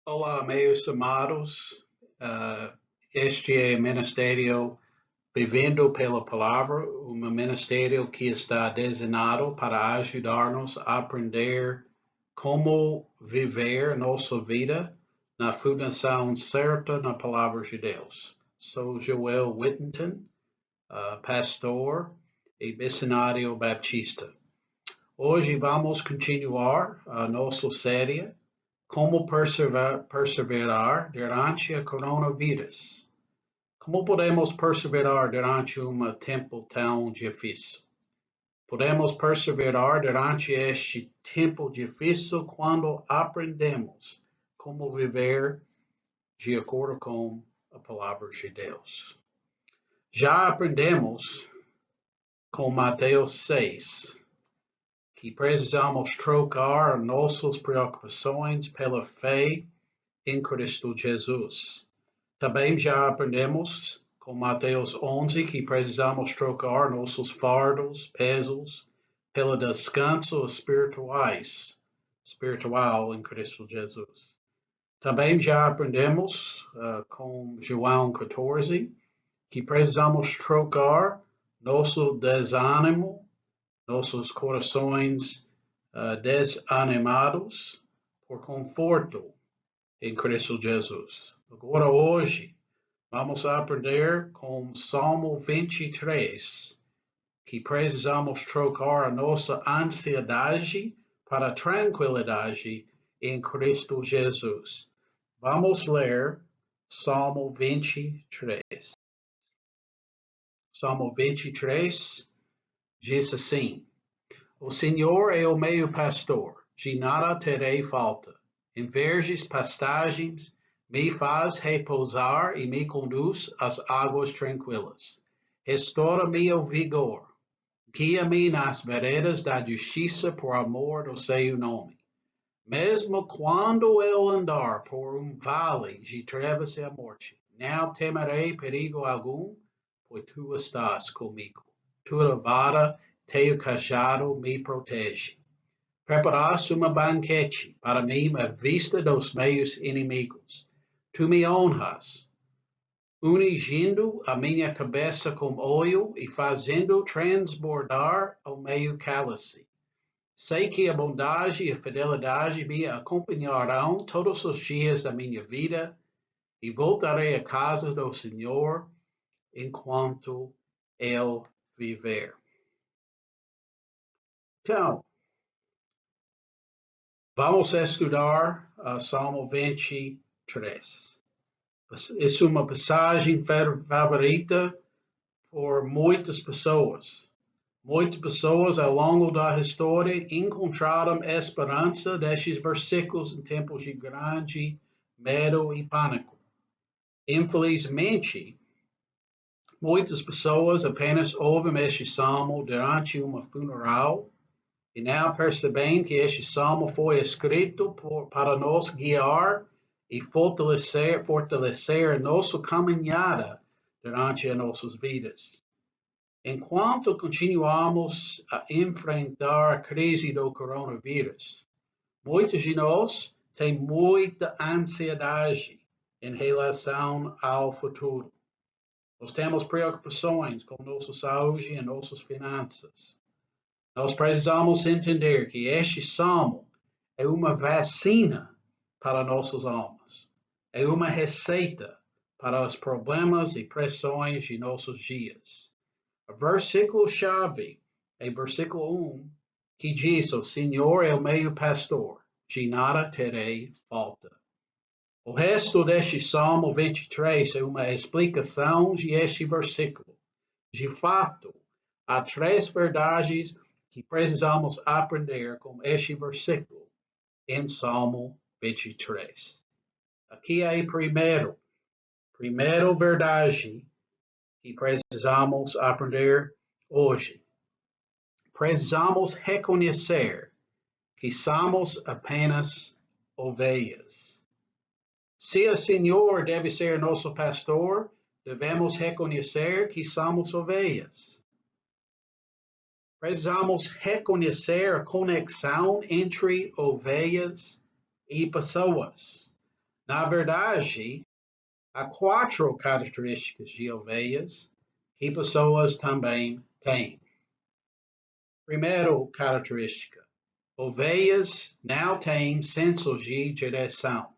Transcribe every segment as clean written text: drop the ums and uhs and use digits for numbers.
Olá, meus amados. Este é Ministério Vivendo pela Palavra, um ministério que está desenhado para ajudar-nos a aprender como viver nossa vida na fundação certa na Palavra de Deus. Sou Joel Whittington, pastor e missionário baptista. Hoje vamos continuar a nossa série como perseverar durante a coronavírus? Como podemos perseverar durante um tempo tão difícil? Podemos perseverar durante este tempo difícil quando aprendemos como viver de acordo com a palavra de Deus. Já aprendemos com Mateus 6 que precisamos trocar nossas preocupações pela fé em Cristo Jesus. Também já aprendemos com Mateus 11 que precisamos trocar nossos fardos, pesos, pelo descanso espiritual em Cristo Jesus. Também já aprendemos com João 14 que precisamos trocar nosso desânimo, nossos corações desanimados por conforto em Cristo Jesus. Agora, hoje, vamos aprender com Salmo 23, que precisamos trocar a nossa ansiedade para a tranquilidade em Cristo Jesus. Vamos ler Salmo 23. Salmo 23 diz assim: O Senhor é o meu pastor, de nada terei falta. Em verdes pastagens me faz repousar e me conduz às águas tranquilas. Restaura-me o vigor. Guia-me nas veredas da justiça por amor do seu nome. Mesmo quando eu andar por vale de trevas e a morte, não temerei perigo algum, pois tu estás comigo. Tua vara, teu cajado me protege. Preparaste uma banquete para mim à vista dos meus inimigos. Tu me honras, ungindo a minha cabeça com óleo e fazendo transbordar o meu cálice. Sei que a bondade e a fidelidade me acompanharão todos os dias da minha vida e voltarei à casa do Senhor enquanto eu viver. Então, vamos estudar Salmo 23. É uma passagem favorita por muitas pessoas. Muitas pessoas ao longo da história encontraram esperança destes versículos em tempos de grande medo e pânico. Infelizmente, muitas pessoas apenas ouvem este salmo durante um funeral e não percebem que este salmo foi escrito para nos guiar e fortalecer nossa caminhada durante as nossas vidas. Enquanto continuamos a enfrentar a crise do coronavírus, muitos de nós têm muita ansiedade em relação ao futuro. Nós temos preocupações com nossa saúde e nossas finanças. Nós precisamos entender que este salmo é uma vacina para nossas almas. É uma receita para os problemas e pressões de nossos dias. O versículo-chave é versículo 1, que diz: O Senhor é o meu pastor, de nada terei falta. O resto deste Salmo 23 é uma explicação de este versículo. De fato, há três verdades que precisamos aprender com este versículo em Salmo 23. Aqui é a primeira verdade que precisamos aprender hoje. Precisamos reconhecer que somos apenas ovelhas. Se o Senhor deve ser nosso pastor, devemos reconhecer que somos ovelhas. Precisamos reconhecer a conexão entre ovelhas e pessoas. Na verdade, há quatro características de ovelhas que pessoas também têm. Primeira característica: ovelhas não têm senso de direção.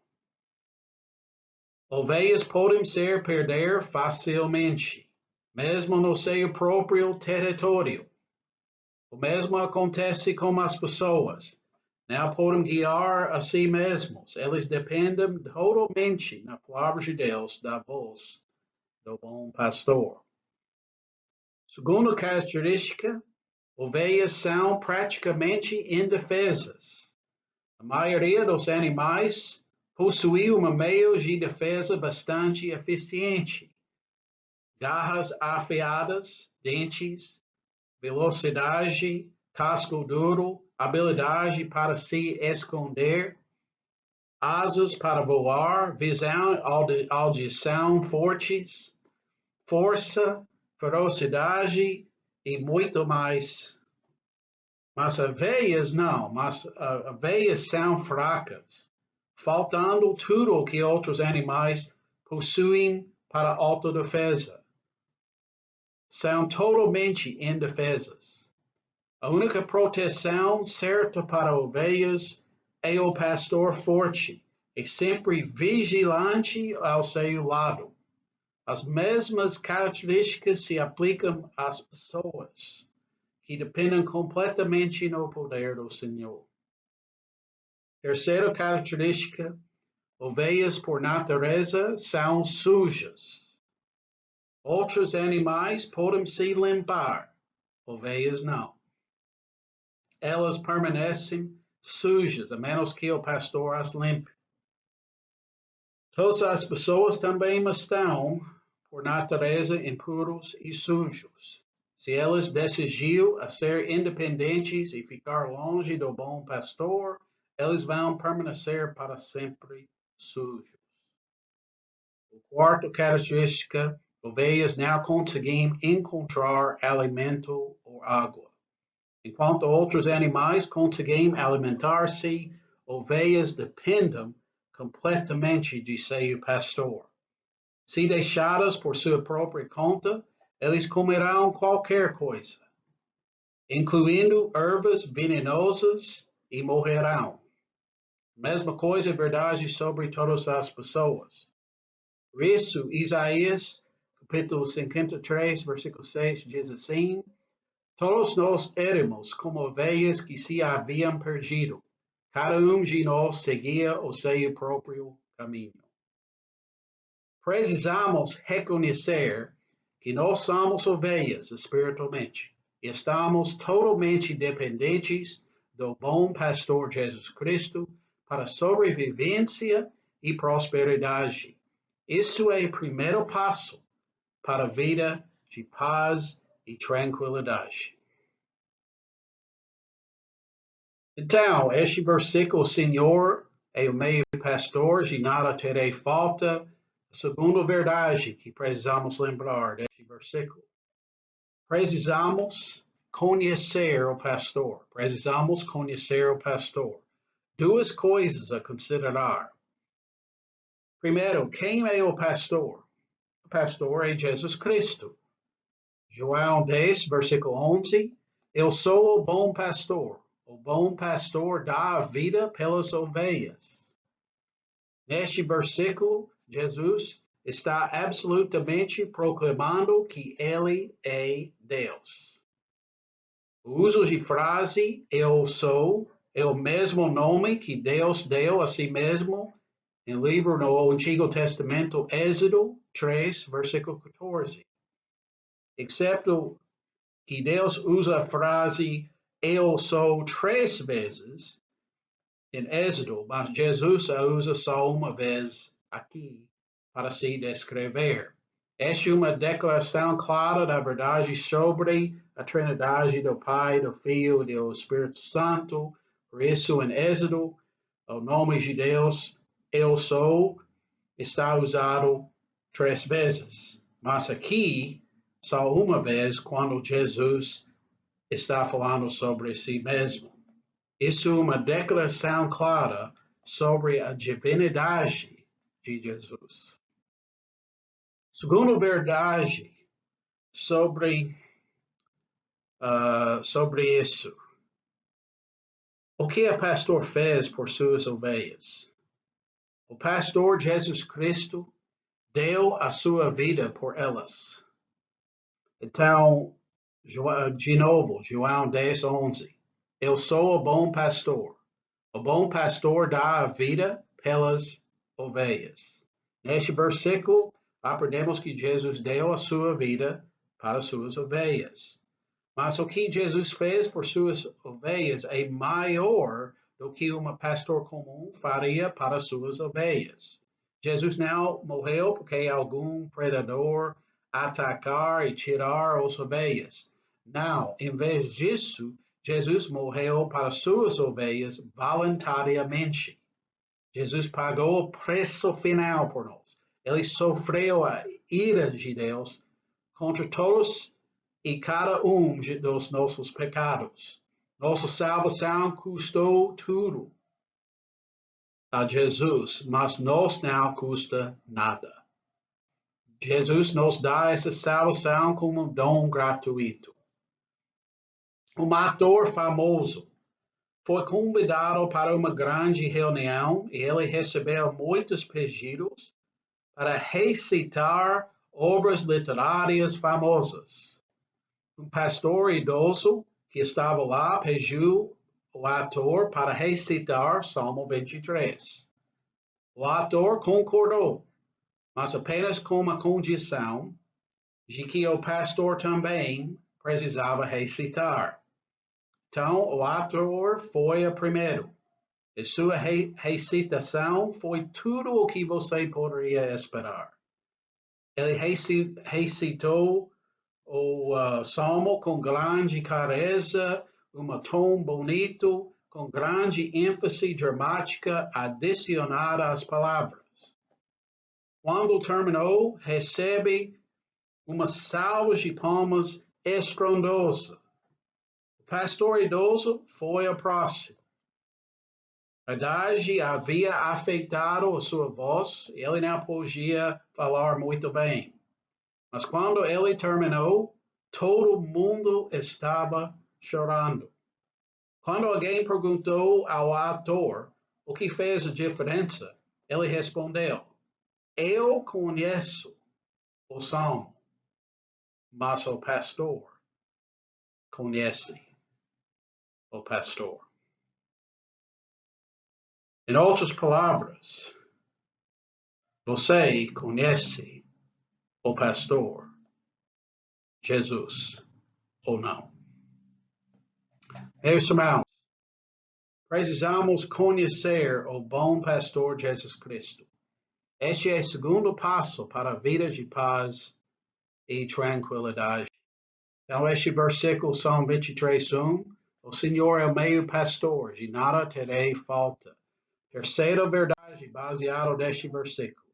Ovelhas podem se perder facilmente, mesmo no seu próprio território. O mesmo acontece com as pessoas. Não podem guiar a si mesmos. Eles dependem totalmente, na palavra de Deus, da voz do bom pastor. Segunda característica: ovelhas são praticamente indefesas. A maioria dos animais possui um meio de defesa bastante eficiente. Garras afiadas, dentes, velocidade, casco duro, habilidade para se esconder, asas para voar, visão, audição fortes, força, ferocidade e muito mais. Mas ovelhas não, mas ovelhas são fracas, faltando tudo o que outros animais possuem para autodefesa. São totalmente indefesas. A única proteção certa para ovelhas é o pastor forte e sempre vigilante ao seu lado. As mesmas características se aplicam às pessoas que dependem completamente no poder do Senhor. Terceira característica: ovelhas por natureza são sujas. Outros animais podem se limpar, ovelhas não. Elas permanecem sujas, a menos que o pastor as limpe. Todas as pessoas também estão, por natureza, impuros e sujos. Se elas decidiram a ser independentes e ficar longe do bom pastor, eles vão permanecer para sempre sujos. A quarta característica: ovelhas não conseguem encontrar alimento ou água. Enquanto outros animais conseguem alimentar-se, ovelhas dependem completamente de seu pastor. Se deixadas por sua própria conta, eles comerão qualquer coisa, incluindo ervas venenosas, e morrerão. Mesma coisa é verdade sobre todas as pessoas. Por isso, Isaías, capítulo 53, versículo 6, diz assim: todos nós éramos como ovelhas que se haviam perdido. Cada de nós seguia o seu próprio caminho. Precisamos reconhecer que nós somos ovelhas espiritualmente e estamos totalmente dependentes do bom pastor Jesus Cristo para sobrevivência e prosperidade. Isso é o primeiro passo para a vida de paz e tranquilidade. Então, este versículo: o Senhor é o meu pastor, de nada terei falta. A segunda verdade que precisamos lembrar deste versículo: precisamos conhecer o pastor. Precisamos conhecer o pastor. Duas coisas a considerar. Primeiro, quem é o pastor? O pastor é Jesus Cristo. João 10, versículo 11: eu sou o bom pastor. O bom pastor dá a vida pelas ovelhas. Neste versículo, Jesus está absolutamente proclamando que ele é Deus. O uso de frase eu sou é o mesmo nome que Deus deu a si mesmo em livro no Antigo Testamento, Êxodo 3, versículo 14. Excepto que Deus usa a frase eu sou 3 vezes em Êxodo, mas Jesus a usa só uma vez aqui para se descrever. Esta é uma declaração clara da verdade sobre a Trindade do Pai, do Filho e do Espírito Santo. Por isso, em Êxodo, o nome de Deus, eu sou, está usado 3 vezes. Mas aqui, só uma vez, quando Jesus está falando sobre si mesmo. Isso é uma declaração clara sobre a divindade de Jesus. Segunda verdade sobre isso. O que o pastor fez por suas ovelhas? O pastor Jesus Cristo deu a sua vida por elas. Então, de novo, João 10:11. Eu sou o bom pastor. O bom pastor dá a vida pelas ovelhas. Neste versículo, aprendemos que Jesus deu a sua vida para suas ovelhas. Mas o que Jesus fez por suas ovelhas é maior do que um pastor comum faria para suas ovelhas. Jesus não morreu porque algum predador atacar e tirar as ovelhas. Não, em vez disso, Jesus morreu para suas ovelhas voluntariamente. Jesus pagou o preço final por nós. Ele sofreu a ira de Deus contra todos e cada dos nossos pecados. Nossa salvação custou tudo a Jesus, mas nos não custa nada. Jesus nos dá essa salvação como um dom gratuito. Um ator famoso foi convidado para uma grande reunião e ele recebeu muitos pedidos para recitar obras literárias famosas. Um pastor idoso que estava lá pediu o ator para recitar Salmo 23. O ator concordou, mas apenas com uma condição de que o pastor também precisava recitar. Então, o ator foi o primeiro. E sua recitação foi tudo o que você poderia esperar. Ele recitou o Salmo com grande clareza, um tom bonito, com grande ênfase dramática adicionada às palavras. Quando terminou, recebe uma salva de palmas estrondosa. O pastor idoso foi o próximo. A idade havia afetado a sua voz, ele não podia falar muito bem. Mas quando ele terminou, todo mundo estava chorando. Quando alguém perguntou ao ator o que fez a diferença, ele respondeu: eu conheço o Salmo, mas o pastor conhece o pastor. Em outras palavras, você conhece o pastor, Jesus, ou não? Meus irmãos, precisamos conhecer o bom pastor Jesus Cristo. Este é o segundo passo para a vida de paz e tranquilidade. Então, este versículo, Salmo 23:1, o Senhor é o meu pastor, de nada terei falta. Terceira verdade, baseada neste versículo.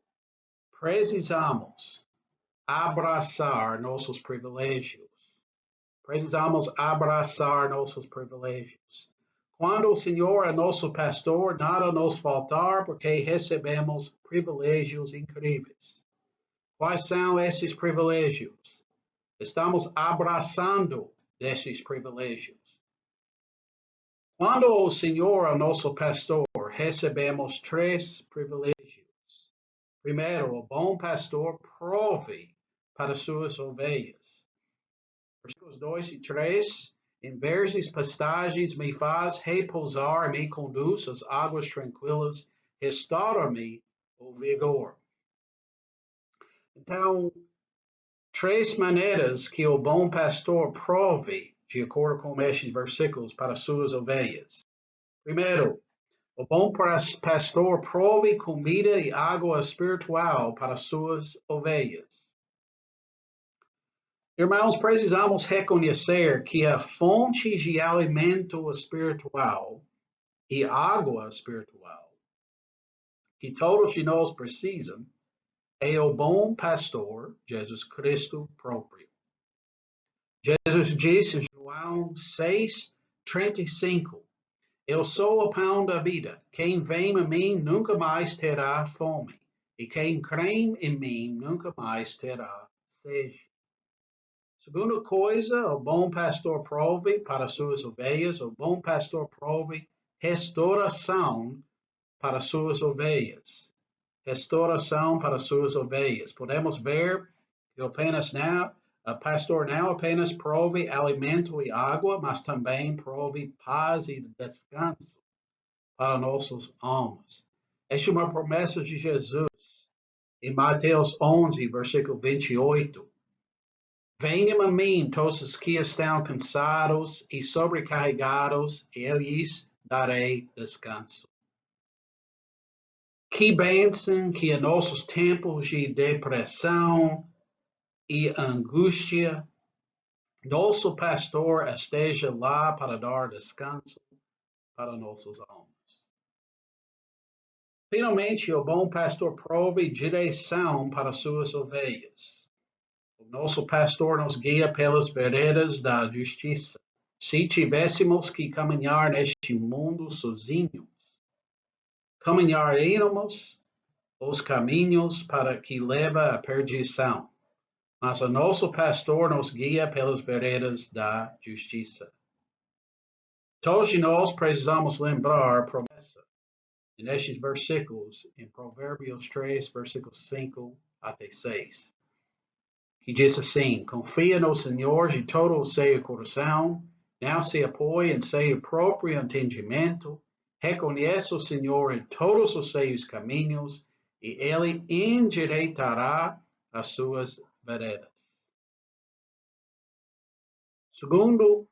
Precisamos abraçar nossos privilégios. Precisamos abraçar nossos privilégios. Quando o Senhor é nosso pastor, nada nos faltar, porque recebemos privilégios incríveis. Quais são esses privilégios? Estamos abraçando esses privilégios. Quando o Senhor é nosso pastor, recebemos três privilégios. Primeiro, o bom pastor prove para suas ovelhas. Versículos 2 e 3. Em verdes pastagens me faz repousar, me conduz às águas tranquilas, restaura-me o vigor. Então, três maneiras que o bom pastor prove, de acordo com estes versículos, para suas ovelhas. Primeiro, o bom pastor prove comida e água espiritual para suas ovelhas. Irmãos, precisamos reconhecer que a fonte de alimento espiritual e água espiritual que todos de nós precisam é o bom pastor, Jesus Cristo próprio. Jesus disse em João 6:35, eu sou o pão da vida. Quem vem a mim nunca mais terá fome. e quem crê em mim nunca mais terá sede. Segunda coisa, o bom pastor prove para suas ovelhas, o bom pastor prove restauração para suas ovelhas. Restauração para suas ovelhas. Podemos ver que o pastor não apenas prove alimento e água, mas também prove paz e descanso para nossas almas. Esta é uma promessa de Jesus em Mateus 11, versículo 28. Venham a mim todos os que estão cansados e sobrecarregados, e eu lhes darei descanso. Que bênção que em nossos tempos de depressão e angústia, nosso pastor esteja lá para dar descanso para nossas almas. Finalmente, o bom pastor prove direção para suas ovelhas. O nosso pastor nos guia pelas veredas da justiça. Se tivéssemos que caminhar neste mundo sozinhos, caminharemos os caminhos para que leva à perdição. Mas o nosso pastor nos guia pelas veredas da justiça. Todos nós precisamos lembrar a promessa nestes versículos, em Provérbios 3, versículos 5 até 6, que diz assim: confia no Senhor de todo o seu coração, não se apoie em seu próprio entendimento, reconheça o Senhor em todos os seus caminhos, e Ele endireitará as suas veredas. Segundo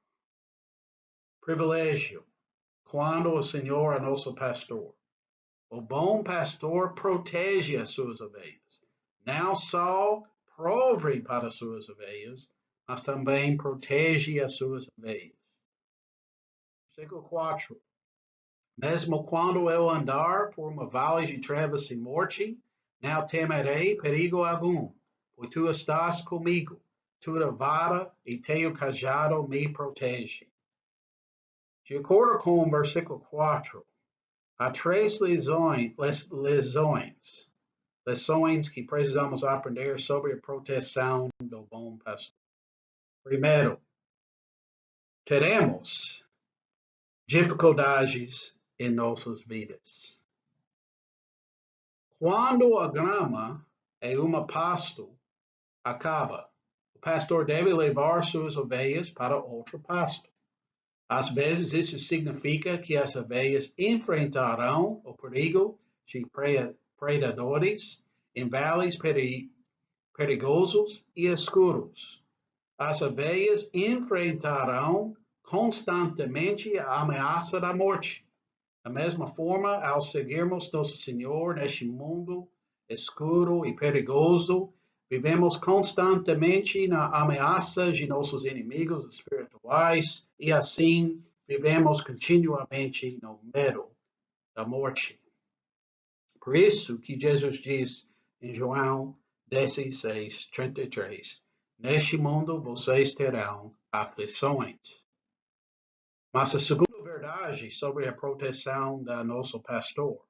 privilégio, quando o Senhor é nosso pastor. O bom pastor protege as suas ovelhas. Não só prove para as suas ovelhas, mas também protege as suas ovelhas. Versículo 4. Mesmo quando eu andar por uma vale de trevas e morte, não temerei perigo algum, pois tu estás comigo. Tua vara e teu cajado me protegem. De acordo com o versículo 4, há três lições que precisamos aprender sobre a proteção do bom pastor. Primeiro, teremos dificuldades em nossas vidas. Quando a grama em um pasto acaba, o pastor deve levar suas ovelhas para outro pasto. Às vezes, isso significa que as ovelhas enfrentarão o perigo de predadores em vales perigosos e escuros. As ovelhas enfrentarão constantemente a ameaça da morte. Da mesma forma, ao seguirmos Nosso Senhor neste mundo escuro e perigoso, vivemos constantemente na ameaça de nossos inimigos espirituais e assim vivemos continuamente no medo da morte. Por isso que Jesus diz em João 16, 33, neste mundo vocês terão aflições. Mas a segunda verdade sobre a proteção do nosso pastor,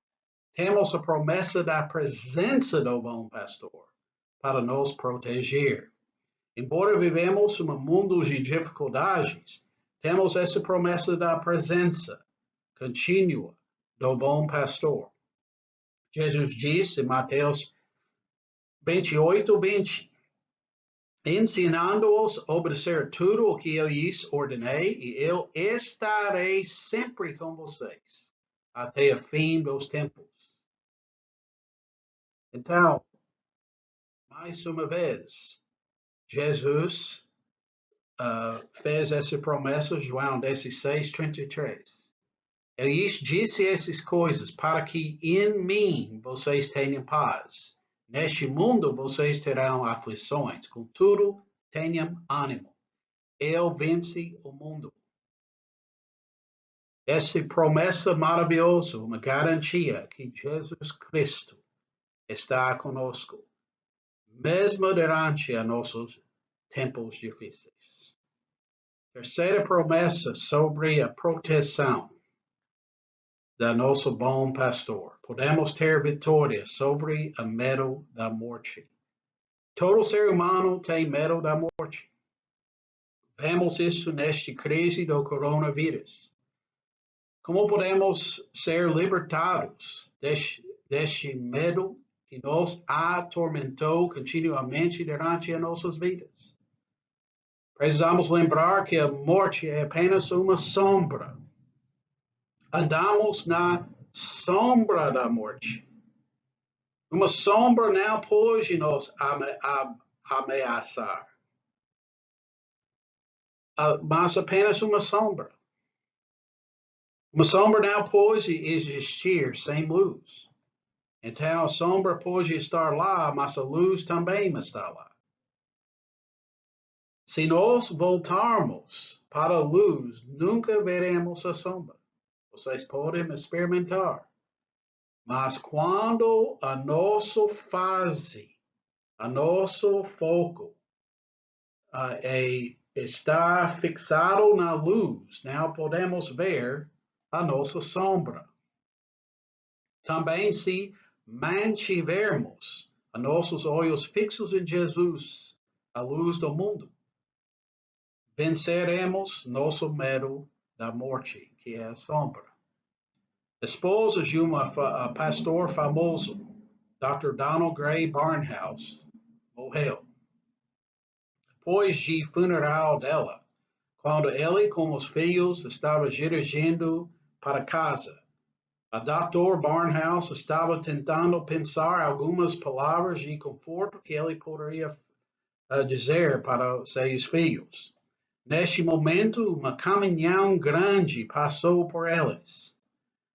temos a promessa da presença do bom pastor para nos proteger. Embora vivemos um mundo de dificuldades, temos essa promessa da presença contínua do bom pastor. Jesus disse em Mateus 28, 20, ensinando-os a obedecer tudo o que eu lhes ordenei, e eu estarei sempre com vocês, até o fim dos tempos. Então, mais uma vez, Jesus fez essa promessa, João 16, 33. Ele disse essas coisas para que em mim vocês tenham paz. Neste mundo vocês terão aflições, contudo, tenham ânimo. Eu venci o mundo. Essa promessa maravilhosa, uma garantia que Jesus Cristo está conosco, mesmo durante os nossos tempos difíceis. Terceira promessa sobre a proteção. da nosso bom pastor. Podemos ter vitória sobre o medo da morte. Todo ser humano tem medo da morte. Vemos isso nesta crise do coronavírus. Como podemos ser libertados deste medo que nos atormentou continuamente durante as nossas vidas? Precisamos lembrar que a morte é apenas uma sombra. Andamos na sombra da morte. Uma sombra não pode nos ameaçar, mas apenas uma sombra. Uma sombra não pode existir sem luz. Então a sombra pode estar lá, mas a luz também está lá. Se nós voltarmos para a luz, nunca veremos a sombra. Vocês podem experimentar. Mas quando a nossa fase, a nosso foco está fixado na luz, não podemos ver a nossa sombra. Também se mantivermos nossos olhos fixos em Jesus, a luz do mundo, venceremos nosso medo da morte, que é a sombra. Esposa de um pastor famoso, Dr. Donald Gray Barnhouse, morreu. Depois de funeral dela, quando ele com os filhos estava dirigindo para casa, a Dr. Barnhouse estava tentando pensar algumas palavras de conforto que ele poderia dizer para seus filhos. Neste momento, uma caminhão grande passou por eles.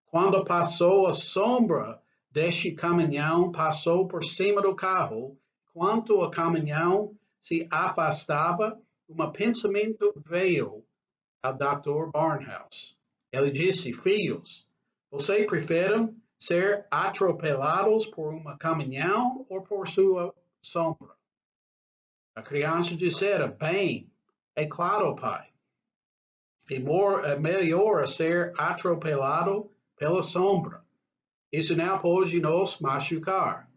Quando passou, a sombra deste caminhão passou por cima do carro. Enquanto o caminhão se afastava, um pensamento veio ao Dr. Barnhouse. Ele disse: filhos, vocês preferem ser atropelados por um caminhão ou por sua sombra? A criança dissera: bem, é claro, pai. É melhor ser atropelado pela sombra. Isso não pode nos machucar.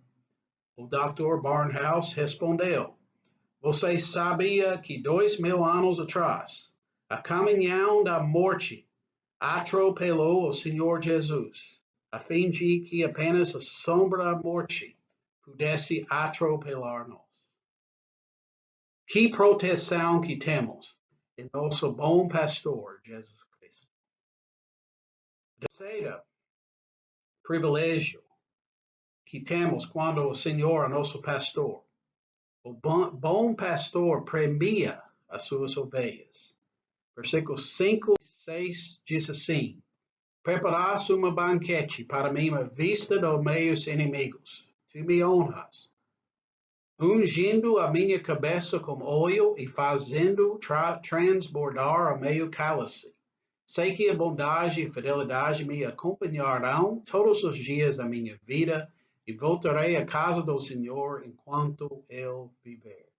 O Dr. Barnhouse respondeu: você sabia que 2000 anos atrás, a caminhão da morte atropelou o Senhor Jesus, a fim de que apenas a sombra da morte pudesse atropelar-nos? Que proteção que temos em nosso bom pastor, Jesus Cristo. Terceiro privilégio que temos quando o Senhor é nosso pastor. O bom pastor premia as suas ovelhas. Versículos 5 e 6 diz assim: preparaste uma banquete para mim à vista dos meus inimigos. Tu me honras, ungindo a minha cabeça com óleo e fazendo transbordar o meu cálice. Sei que a bondade e fidelidade me acompanharão todos os dias da minha vida e voltarei à casa do Senhor enquanto eu viver.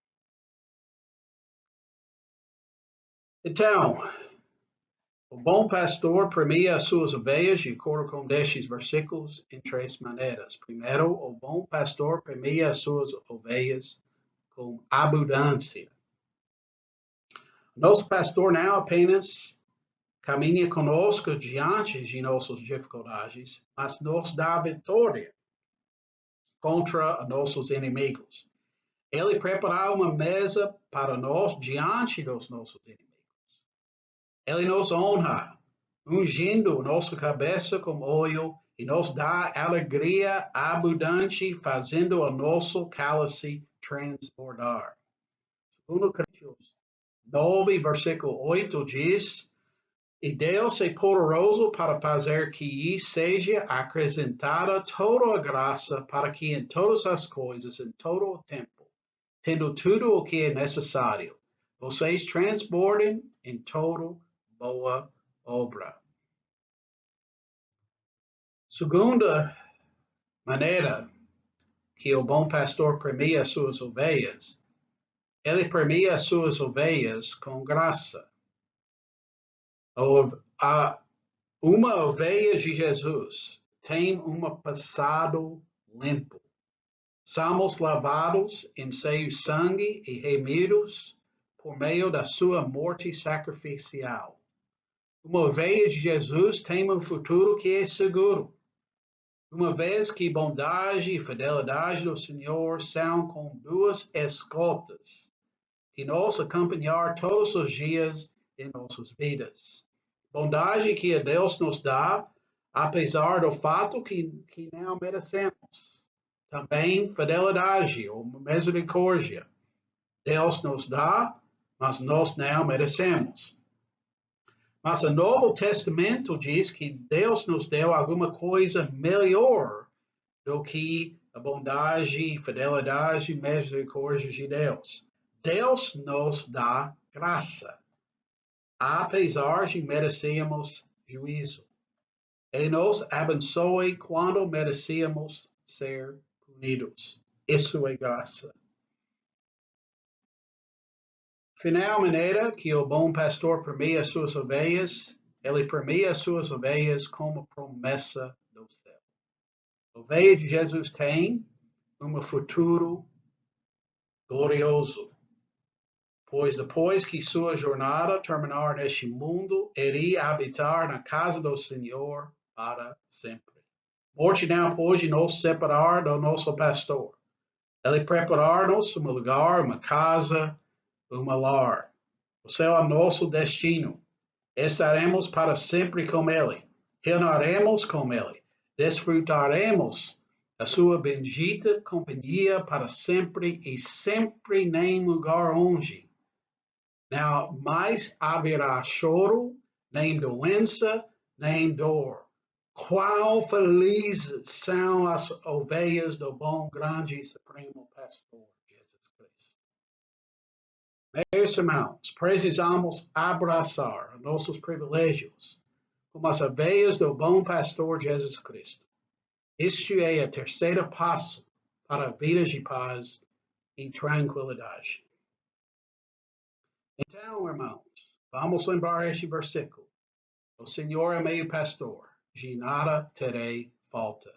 Então, o bom pastor premia as suas ovelhas de acordo com estes versículos em três maneiras. Primeiro, o bom pastor premia as suas ovelhas com abundância. Nosso pastor não apenas caminha conosco diante de nossas dificuldades, mas nos dá vitória contra nossos inimigos. Ele preparou uma mesa para nós diante dos nossos inimigos. Ele nos honra, ungindo nossa cabeça com óleo e nos dá alegria abundante, fazendo o nosso cálice transbordar. 2 Coríntios 9, versículo 8 diz: e Deus é poderoso para fazer que seja acrescentada toda a graça, para que em todas as coisas, em todo o tempo, tendo tudo o que é necessário, vocês transbordem em toda boa obra. Segunda maneira que o bom pastor premia as suas ovelhas, ele premia as suas ovelhas com graça. Uma ovelha de Jesus tem passado limpo. Somos lavados em seu sangue e remidos por meio da sua morte sacrificial. Uma ovelha de Jesus tem futuro que é seguro. Uma vez que bondade e fidelidade do Senhor são como duas escoltas que nos acompanhar todos os dias em nossas vidas. Bondade que Deus nos dá, apesar do fato que não merecemos. Também fidelidade ou misericórdia. Deus nos dá, mas nós não merecemos. Mas o Novo Testamento diz que Deus nos deu alguma coisa melhor do que a bondade, fidelidade e misericórdia de Deus. Deus nos dá graça, apesar de merecermos juízo. Ele nos abençoe quando merecíamos ser punidos. Isso é graça. Final maneira que o bom pastor premia as suas ovelhas, ele premia as suas ovelhas como promessa do céu. A ovelha de Jesus tem futuro glorioso, pois depois que sua jornada terminar neste mundo, iria habitar na casa do Senhor para sempre. Morte não pode nos separar do nosso pastor. Ele preparar-nos um lugar, uma casa, uma lar. O céu é nosso destino. Estaremos para sempre com Ele. Reinaremos com Ele. Desfrutaremos a sua bendita companhia para sempre e sempre nem lugar onde não mais haverá choro, nem doença, nem dor. Quão felizes são as ovelhas do bom, grande e supremo pastor Jesus Cristo. Meus irmãos, precisamos abraçar nossos privilégios como as ovelhas do bom pastor Jesus Cristo. Este é o terceiro passo para a vida de paz e tranquilidade. Então, irmãos, vamos lembrar este versículo. O Senhor é meu pastor, de nada terei falta.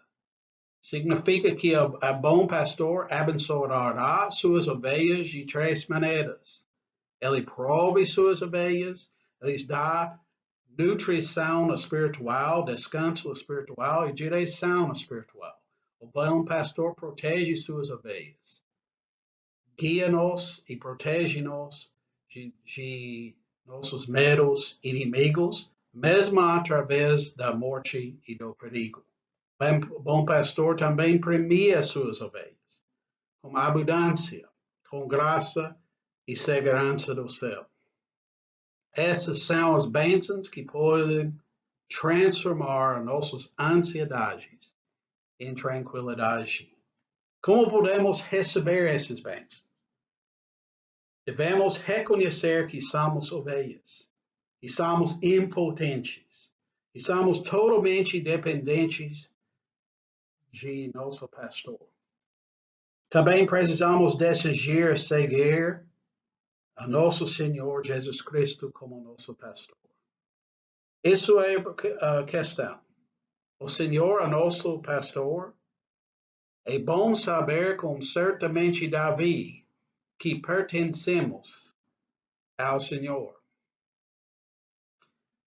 Significa que o bom pastor abençoará suas ovelhas de três maneiras. Ele prove suas ovelhas, ele dá nutrição espiritual, descanso espiritual e direção espiritual. O bom pastor protege suas ovelhas, guia-nos e protege-nos de nossos medos inimigos, mesmo através da morte e do perigo. O bom pastor também premia suas ovelhas, com abundância, com graça e segurança do céu. Essas são as bênçãos que podem transformar nossas ansiedades em tranquilidade. Como podemos receber essas bênçãos? Devemos reconhecer que somos ovelhas, que somos impotentes, que somos totalmente dependentes de nosso pastor. Também precisamos decidir seguir a nosso Senhor Jesus Cristo como nosso pastor. Isso é a questão. O Senhor é nosso pastor. É bom saber com certamente Davi que pertencemos ao Senhor.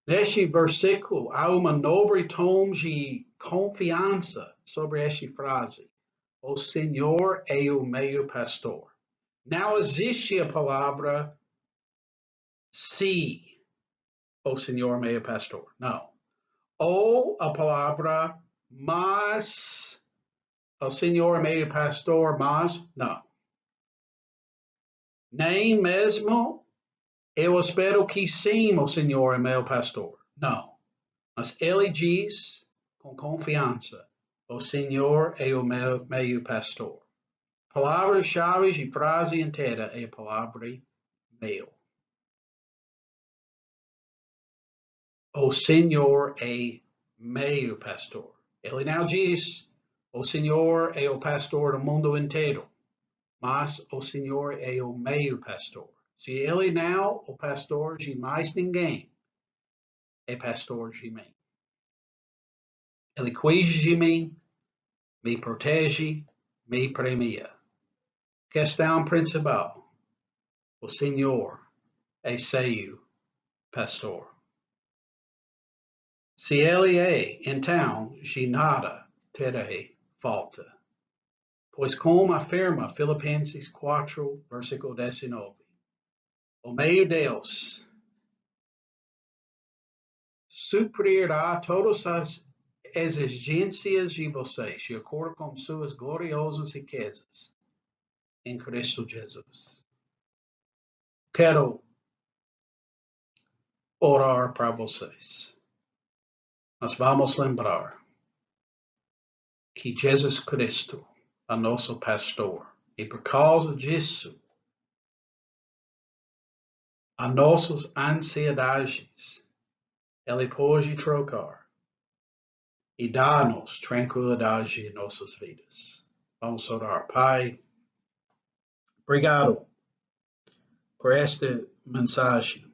Neste versículo, há uma nobre tom de confiança sobre esta frase. O Senhor é o meu pastor. Não existe a palavra se o Senhor é meu pastor. Não. Ou a palavra mas o Senhor é meu pastor, mas não. Nem mesmo eu espero que sim, o Senhor é meu pastor. Não. Mas ele diz com confiança, o Senhor é o meu pastor. Palavras-chave e frase inteira é a palavra meu. O Senhor é meu pastor. Ele não diz, o Senhor é o pastor do mundo inteiro, mas o Senhor é o meu pastor. Se ele não é o pastor de mais ninguém, é pastor de mim. Ele cuida de mim, me protege, me premia. Questão principal: o Senhor é seu pastor. Se ele é, então de nada terei falta. Pois como afirma Filipenses 4, versículo 19, o meu Deus suprirá todas as exigências de vocês, de acordo com suas gloriosas riquezas em Cristo Jesus. Quero orar para vocês. Mas vamos lembrar que Jesus Cristo é nosso pastor. E por causa disso, as nossas ansiedades, Ele pode trocar e dar-nos tranquilidade em nossas vidas. Vamos orar. Pai, obrigado por esta mensagem.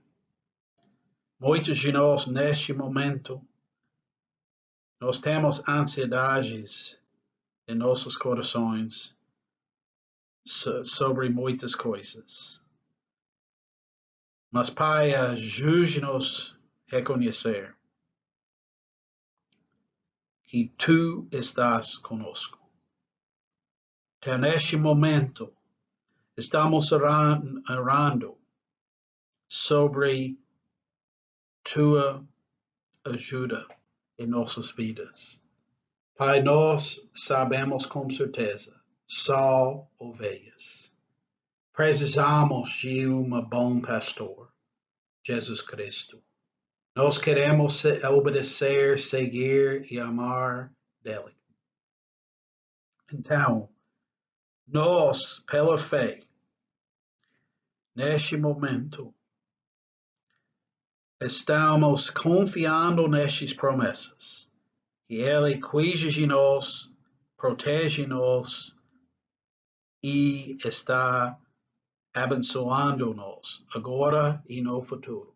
Muitos de nós, neste momento, nós temos ansiedades em nossos corações sobre muitas coisas. Mas, Pai, ajude-nos a reconhecer que Tu estás conosco. Então, neste momento, estamos orando sobre Tua ajuda em nossas vidas. Pai, nós sabemos com certeza, só ovelhas. Precisamos de bom pastor, Jesus Cristo. Nós queremos obedecer, seguir e amar dele. Então, nós, pela fé, neste momento, estamos confiando nestas promessas. Que Ele cuida de nós, protege-nos e está abençoando-nos agora e no futuro.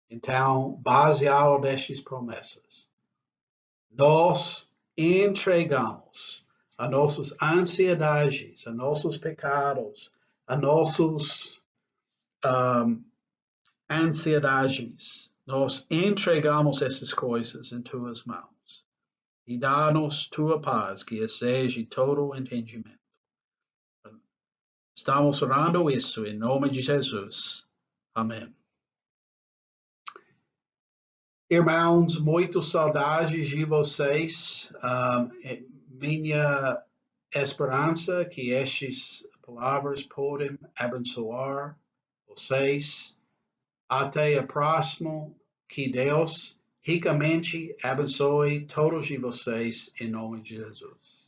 Então, baseado nestas promessas, nós entregamos as nossas ansiedades, os nossos pecados, as nossas ansiedades. Nós entregamos essas coisas em tuas mãos e dá-nos tua paz, que excede todo o entendimento. Estamos orando isso em nome de Jesus. Amém. Irmãos, muito saudades de vocês. Minha esperança que estas palavras podem abençoar vocês. Até a próxima. Que Deus ricamente abençoe todos de vocês em nome de Jesus.